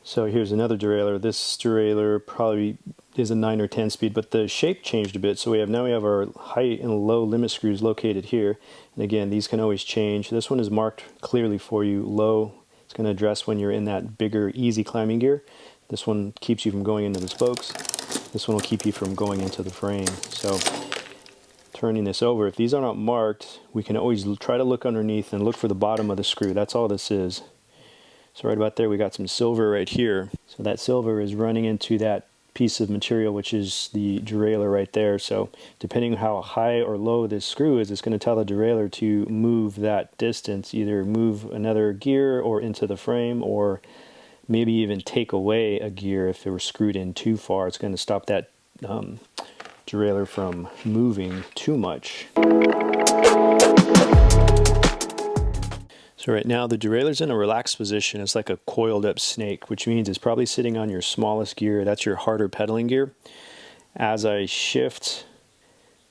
So here's another derailleur. This derailleur probably is a 9 or 10 speed, but the shape changed a bit. So now we have our high and low limit screws located here. And again, these can always change. This one is marked clearly for you. Low, it's going to address when you're in that bigger, easy climbing gear. This one keeps you from going into the spokes. This one will keep you from going into the frame. So turning this over, if these are not marked, we can always try to look underneath and look for the bottom of the screw. That's all this is. So right about there, we got some silver right here. So that silver is running into that piece of material, which is the derailleur right there. So depending how high or low this screw is, it's going to tell the derailleur to move that distance, either move another gear or into the frame, or maybe even take away a gear if it were screwed in too far. It's going to stop that derailleur from moving too much. So right now the derailleur's in a relaxed position. It's like a coiled up snake, which means it's probably sitting on your smallest gear. That's your harder pedaling gear. As I shift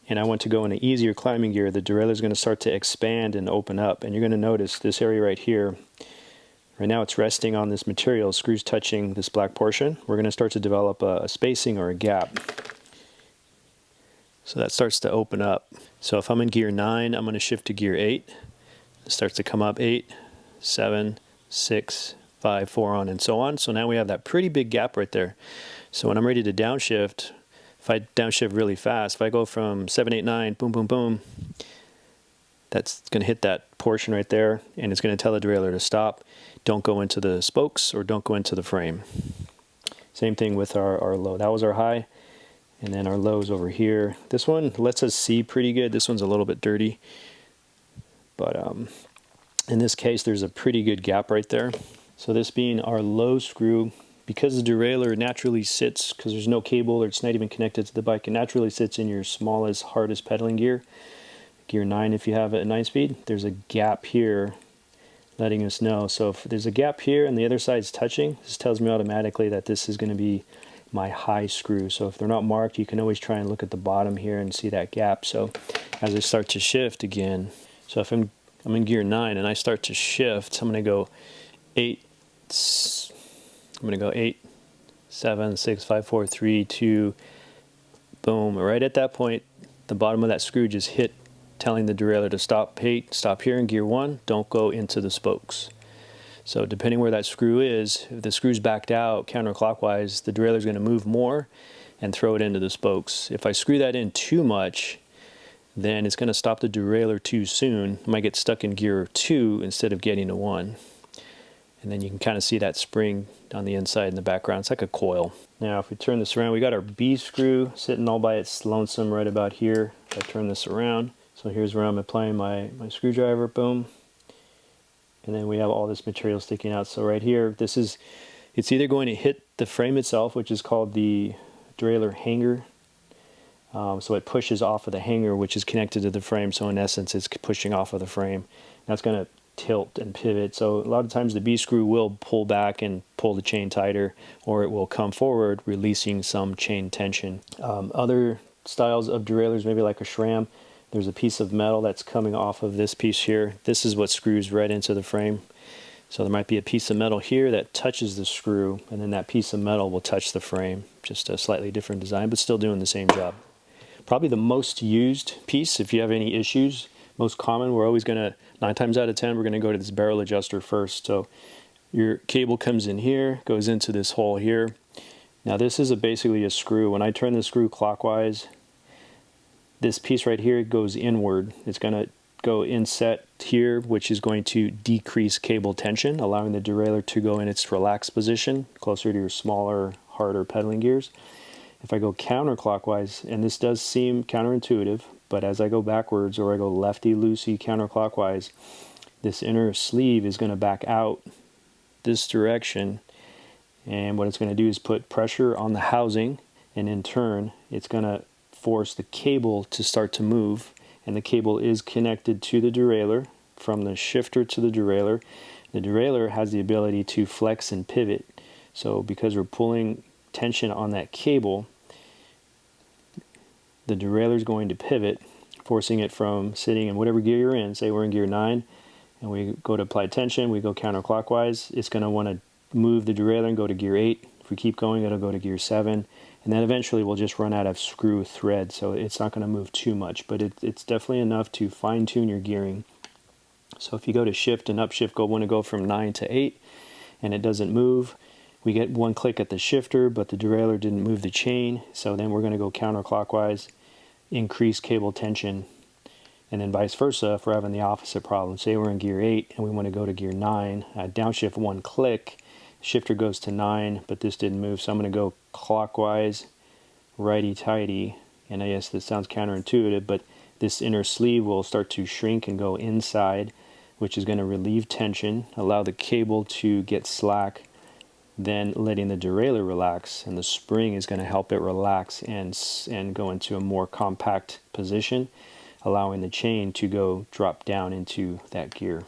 and I want to go in an easier climbing gear, the derailleur's going to start to expand and open up. And you're going to notice this area right here. Right now it's resting on this material, screws touching this black portion. We're going to start to develop a spacing or a gap. So that starts to open up. So if I'm in gear 9, I'm going to shift to gear 8. It starts to come up 8, 7, 6, 5, 4 on and so on. So now we have that pretty big gap right there. So when I'm ready to downshift, if I downshift really fast, if I go from 7, 8, 9, boom, boom, boom, that's going to hit that portion right there, and it's going to tell the derailleur to stop. Don't go into the spokes or don't go into the frame. Same thing with our low. That was our high, and then our low's over here. This one lets us see pretty good. This one's a little bit dirty. But in this case, there's a pretty good gap right there. So this being our low screw, because the derailleur naturally sits, because there's no cable or it's not even connected to the bike, it naturally sits in your smallest, hardest pedaling gear. Gear 9 if you have it at 9 speed. There's a gap here letting us know. So if there's a gap here and the other side's touching, this tells me automatically that this is going to be my high screw. So if they're not marked, you can always try and look at the bottom here and see that gap. So as I start to shift again, so if I'm in gear 9 and I start to shift, I'm going to go 8, 7, 6, 5, 4, 3, 2, boom. Right at that point, the bottom of that screw just hit, telling the derailleur to stop. Hey, stop here in gear 1, don't go into the spokes. So depending where that screw is, if the screw's backed out counterclockwise, the derailleur's going to move more and throw it into the spokes. If I screw that in too much, then it's going to stop the derailleur too soon. I might get stuck in gear 2 instead of getting to 1. And then you can kind of see that spring on the inside in the background. It's like a coil. Now if we turn this around, we got our B screw sitting all by its lonesome right about here. If I turn this around, so here's where I'm applying my screwdriver, boom. And then we have all this material sticking out. So right here, it's either going to hit the frame itself, which is called the derailleur hanger. So it pushes off of the hanger, which is connected to the frame. So in essence, it's pushing off of the frame. That's going to tilt and pivot. So a lot of times the B screw will pull back and pull the chain tighter, or it will come forward, releasing some chain tension. Other styles of derailleurs, maybe like a SRAM, there's a piece of metal that's coming off of this piece here. This is what screws right into the frame. So there might be a piece of metal here that touches the screw, and then that piece of metal will touch the frame. Just a slightly different design, but still doing the same job. Probably the most used piece, if you have any issues, most common, we're always going to, 9 times out of 10, we're going to go to this barrel adjuster first. So your cable comes in here, goes into this hole here. Now this is basically a screw. When I turn the screw clockwise, this piece right here goes inward. It's going to go inset here, which is going to decrease cable tension, allowing the derailleur to go in its relaxed position, closer to your smaller, harder pedaling gears. If I go counterclockwise, and this does seem counterintuitive, but as I go backwards or I go lefty-loosey counterclockwise, this inner sleeve is going to back out this direction, and what it's going to do is put pressure on the housing, and in turn, it's going to force the cable to start to move, and the cable is connected to the derailleur from the shifter to the derailleur. The derailleur has the ability to flex and pivot. So because we're pulling tension on that cable, the derailleur is going to pivot, forcing it from sitting in whatever gear you're in. Say we're in gear 9 and we go to apply tension, we go counterclockwise, it's going to want to move the derailleur and go to gear 8. If we keep going, it'll go to gear 7. And then eventually we'll just run out of screw thread, so it's not going to move too much, but it's definitely enough to fine-tune your gearing. So if you go to shift and upshift, want to go from 9 to 8, and it doesn't move, we get one click at the shifter, but the derailleur didn't move the chain, so then we're going to go counterclockwise, increase cable tension, and then vice versa if we're having the opposite problem. Say we're in gear 8 and we want to go to gear 9, downshift one click, shifter goes to 9, but this didn't move, so I'm going to go clockwise, righty-tighty, and I guess this sounds counterintuitive, but this inner sleeve will start to shrink and go inside, which is going to relieve tension, allow the cable to get slack, then letting the derailleur relax, and the spring is going to help it relax and go into a more compact position, allowing the chain to go drop down into that gear.